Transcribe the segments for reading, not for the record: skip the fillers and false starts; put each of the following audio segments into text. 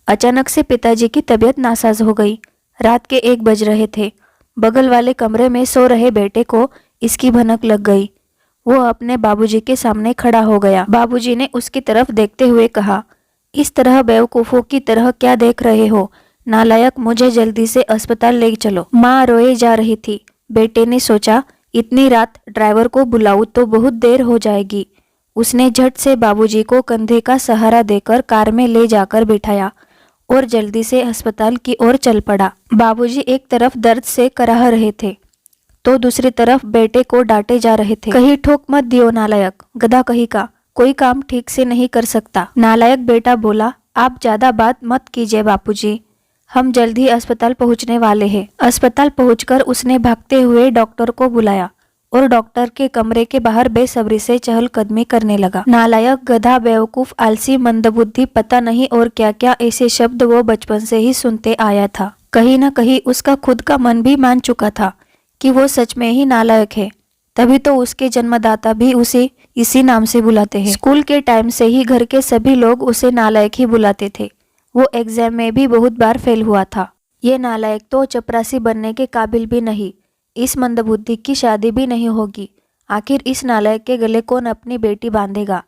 अचानक से पिताजी की तबीयत नासाज हो गई। रात के 1 बज रहे थे। बगल वाले कमरे में सो रहे बेटे को इसकी भनक लग गई। वो अपने बाबूजी के सामने खड़ा हो गया। बाबूजी ने उसकी तरफ देखते हुए कहा, इस तरह बेवकूफों की तरह क्या देख रहे हो? नालायक, मुझे जल्दी से अस्पताल ले चलो। माँ रोए जा रही थी। बेटे ने सोचा, इतनी रात ड्राइवर को बुलाऊं तो बहुत देर हो जाएगी। उसने झट से बाबूजी को कंधे का सहारा देकर कार में ले जाकर बिठाया और जल्दी से अस्पताल की ओर चल पड़ा। बाबूजी एक तरफ दर्द से कराह रहे थे तो दूसरी तरफ बेटे को डांटे जा रहे थे। कहीं ठोक मत दियो नालायक, गधा कहीं का, कोई काम ठीक से नहीं कर सकता। नालायक बेटा बोला, आप ज्यादा बात मत कीजिए बापूजी, हम जल्द ही अस्पताल पहुंचने वाले हैं। अस्पताल पहुंचकर उसने भागते हुए डॉक्टर को बुलाया और डॉक्टर के कमरे के बाहर बेसब्री से चहलकदमी करने लगा। नालायक, गधा, बेवकूफ, आलसी, मंदबुद्धि, पता नहीं और क्या क्या ऐसे शब्द वो बचपन से ही सुनते आया था। कहीं न कहीं उसका खुद का मन भी मान चुका था कि वो सच में ही नालायक है। तभी तो उसके जन्मदाता भी उसे इसी नाम से बुलाते हैं। स्कूल के टाइम से ही घर के सभी लोग उसे नालायक ही बुलाते थे। वो एग्जाम में भी बहुत बार फेल हुआ था। ये नालायक तो चपरासी बनने के काबिल भी नहीं। इस मंदबुद्धि की शादी भी नहीं होगी। आखिर इस नालायक के गले कौन अपनी बेटी बांधेगा?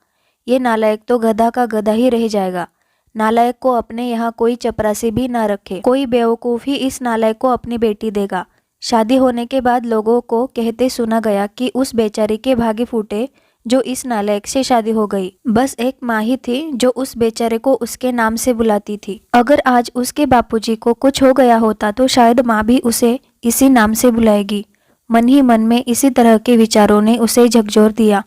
ये नालायक तो गधा का गधा ही रह जाएगा। नालायक को अपने यहाँ कोई चपरासी भी ना रखे। कोई बेवकूफ ही इस नालायक को अपनी बेटी देगा। शादी होने के बाद लोगों को कहते सुना गया कि उस बेचारी के भागे फूटे जो इस नालायक से शादी हो गई। बस एक माँ ही थी जो उस बेचारे को उसके नाम से बुलाती थी। अगर आज उसके बापूजी को कुछ हो गया होता तो शायद माँ भी उसे इसी नाम से बुलाएगी। मन ही मन में इसी तरह के विचारों ने उसे झकझोर दिया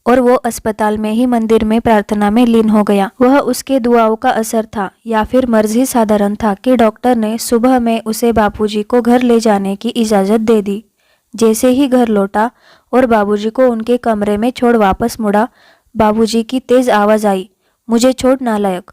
और वो अस्पताल में ही मंदिर में प्रार्थना में लीन हो गया। वह उसके दुआओं का असर था या फिर मर्ज ही साधारण था कि डॉक्टर ने सुबह में उसे बापूजी को घर ले जाने की इजाज़त दे दी। जैसे ही घर लौटा और बाबूजी को उनके कमरे में छोड़ वापस मुड़ा, बाबूजी की तेज आवाज आई, मुझे छोड़ नालायक,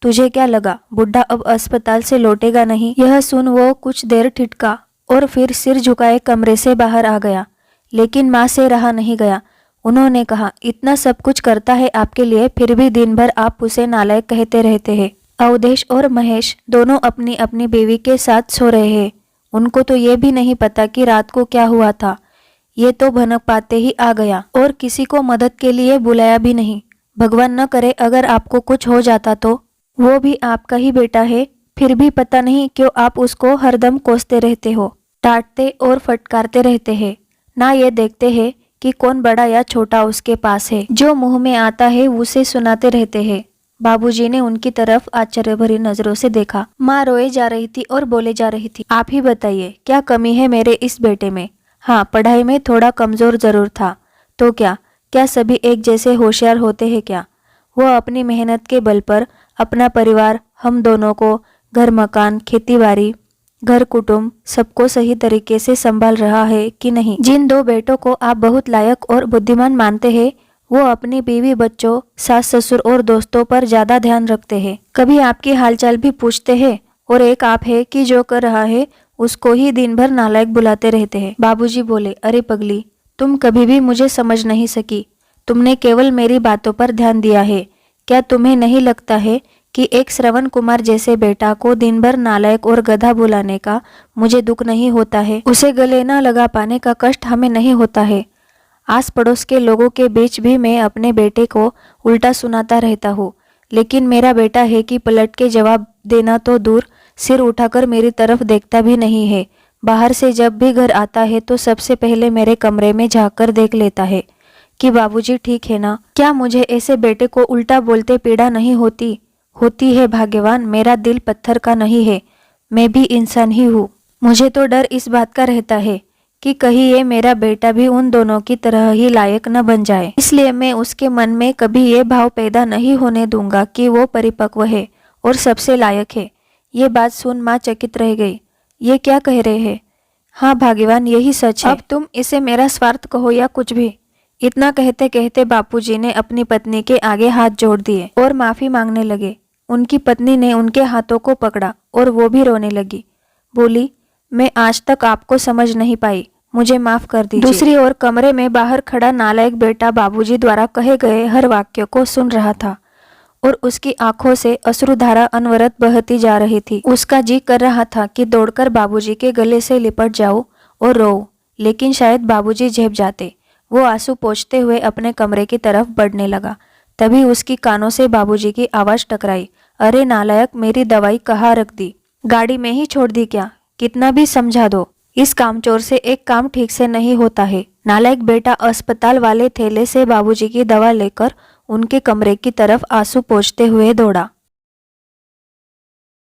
तुझे क्या लगा बुढ़ा अब अस्पताल से लौटेगा नहीं? यह सुन वो कुछ देर ठिठका और फिर सिर झुकाए कमरे से बाहर आ गया। लेकिन माँ से रहा नहीं गया। उन्होंने कहा, इतना सब कुछ करता है आपके लिए, फिर भी दिन भर आप उसे नालायक कहते रहते हैं। अवधेश और महेश दोनों अपनी अपनी बीवी के साथ सो रहे हैं। उनको तो ये भी नहीं पता कि रात को क्या हुआ था। ये तो भनक पाते ही आ गया और किसी को मदद के लिए बुलाया भी नहीं। भगवान न करे अगर आपको कुछ हो जाता तो? वो भी आपका ही बेटा है, फिर भी पता नहीं क्यों आप उसको हरदम कोसते रहते हो, डांटते और फटकारते रहते हैं। ना ये देखते हैं कि कौन बड़ा या छोटा उसके पास है। जो मुंह में आता है उसे सुनाते रहते हैं। बाबूजी ने उनकी तरफ आश्चर्य भरी नजरों से देखा। माँ रोए जा रही थी और बोले जा रही थी, आप ही बताइए क्या कमी है मेरे इस बेटे में? हाँ, पढ़ाई में थोड़ा कमजोर जरूर था। तो क्या क्या सभी एक जैसे होशियार होते हैं क्या? वो अपनी मेहनत के बल पर अपना परिवार, हम दोनों को, घर मकान, खेतीबाड़ी, घर कुटुंब सबको सही तरीके से संभाल रहा है कि नहीं? जिन 2 बेटों को आप बहुत लायक और बुद्धिमान मानते हैं, वो अपनी बीवी, बच्चों, सास ससुर और दोस्तों पर ज्यादा ध्यान रखते हैं। कभी आपकी हालचाल भी पूछते हैं। और एक आप है कि जो कर रहा है उसको ही दिन भर नालायक बुलाते रहते हैं। बाबूजी बोले, अरे पगली, तुम कभी भी मुझे समझ नहीं सकी। तुमने केवल मेरी बातों पर ध्यान दिया है। क्या तुम्हें नहीं लगता है कि एक श्रवण कुमार जैसे बेटा को दिन भर नालायक और गधा बुलाने का मुझे दुख नहीं होता है? उसे गले न लगा पाने का कष्ट हमें नहीं होता है? आस पड़ोस के लोगों के बीच भी मैं अपने बेटे को उल्टा सुनाता रहता हूँ, लेकिन मेरा बेटा है कि पलट के जवाब देना तो दूर, सिर उठाकर मेरी तरफ देखता भी नहीं है। बाहर से जब भी घर आता है तो सबसे पहले मेरे कमरे में झांक कर देख लेता है कि बाबूजी ठीक है ना? क्या मुझे ऐसे बेटे को उल्टा बोलते पीड़ा नहीं होती? होती है भाग्यवान, मेरा दिल पत्थर का नहीं है, मैं भी इंसान ही हूँ। मुझे तो डर इस बात का रहता है कि कहीं ये मेरा बेटा भी उन दोनों की तरह ही लायक न बन जाए। इसलिए मैं उसके मन में कभी ये भाव पैदा नहीं होने दूंगा कि वो परिपक्व है और सबसे लायक है। ये बात सुन माँ चकित रह गई। ये क्या कह रहे हैं? हाँ भाग्यवान, यही सच है। अब तुम इसे मेरा स्वार्थ कहो या कुछ भी। इतना कहते कहते बापूजी ने अपनी पत्नी के आगे हाथ जोड़ दिए और माफी मांगने लगे। उनकी पत्नी ने उनके हाथों को पकड़ा और वो भी रोने लगी। बोली, मैं आज तक आपको समझ नहीं पाई, मुझे माफ कर दीजिए। दूसरी ओर कमरे में बाहर खड़ा नालायक बेटा बाबूजी द्वारा कहे गए हर वाक्य को सुन रहा था। और उसकी आंखों से अश्रुधारा अनवरत बहती जा रही थी। उसका जी कर रहा था कि दौड़कर बाबूजी के गले से लिपट जाऊं और रोऊं, लेकिन शायद बाबूजी झेप जाते। वो आंसू पोंछते हुए अपने कमरे की तरफ बढ़ने लगा। तभी उसकी कानों से बाबूजी की आवाज टकराई, अरे नालायक, मेरी दवाई कहाँ रख दी? गाड़ी में ही छोड़ दी क्या? कितना भी समझा दो, इस कामचोर से एक काम ठीक से नहीं होता है। नालायक बेटा अस्पताल वाले थैले से बाबूजी की दवा लेकर उनके कमरे की तरफ आंसू पोंछते हुए दौड़ा।